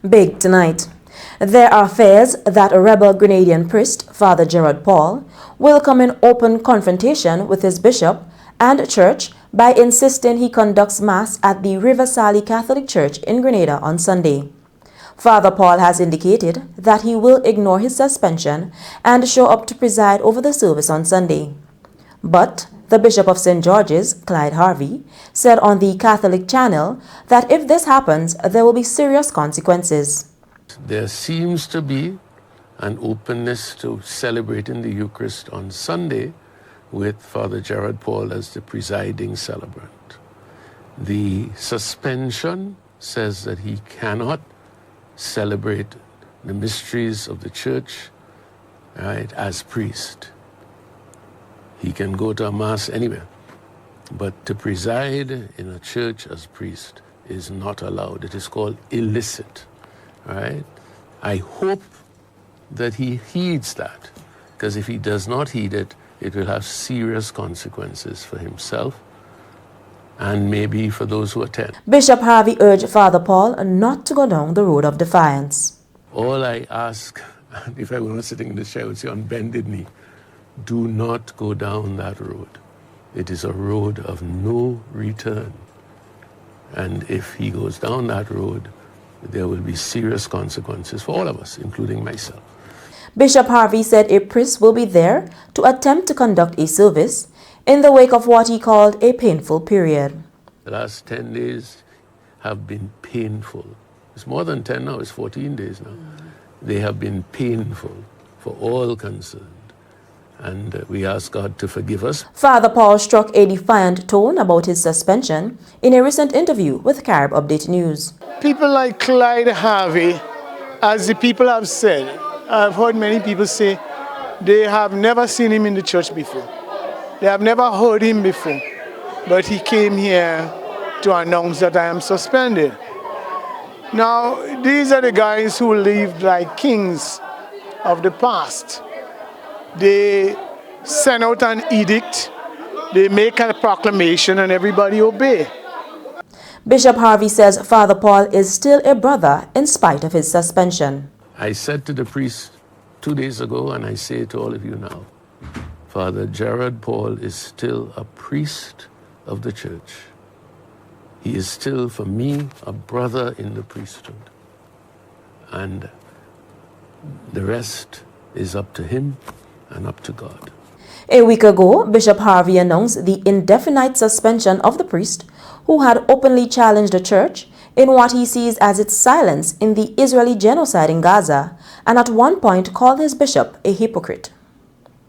Big tonight. There are fears that a rebel Grenadian priest, Father Gerard Paul, will come in open confrontation with his bishop and church by insisting he conducts Mass at the River Sally Catholic Church in Grenada on Sunday. Father Paul has indicated that he will ignore his suspension and show up to preside over the service on Sunday. But the Bishop of St. George's, Clyde Harvey, said on the Catholic channel that if this happens, there will be serious consequences. There seems to be an openness to celebrating the Eucharist on Sunday with Father Gerard Paul as the presiding celebrant. The suspension says that he cannot celebrate the mysteries of the church, right, as priest. He can go to a Mass anywhere, but to preside in a church as priest is not allowed. It is called illicit, right? I hope that he heeds that, because if he does not heed it, it will have serious consequences for himself and maybe for those who attend. Bishop Harvey urged Father Paul not to go down the road of defiance. All I ask, if I were not sitting in the chair, I would say on bended knee, do not go down that road. It is a road of no return. And if he goes down that road, there will be serious consequences for all of us, including myself. Bishop Harvey said a priest will be there to attempt to conduct a service in the wake of what he called a painful period. The last 10 days have been painful. It's more than 10 now, it's 14 days now. They have been painful for all concerned. And we ask God to forgive us. Father Paul struck a defiant tone about his suspension in a recent interview with Carib Update News. People like Clyde Harvey, as the people have said, I've heard many people say they have never seen him in the church before. They have never heard him before. But he came here to announce that I am suspended. Now, these are the guys who lived like kings of the past. They send out an edict, they make a proclamation, and everybody obey. Bishop Harvey says Father Paul is still a brother in spite of his suspension. I said to the priest 2 days ago, and I say to all of you now, Father Gerard Paul is still a priest of the church. He is still, for me, a brother in the priesthood. And the rest is up to him and up to God. A week ago, Bishop Harvey announced the indefinite suspension of the priest who had openly challenged the church in what he sees as its silence in the Israeli genocide in Gaza, and at one point called his bishop a hypocrite.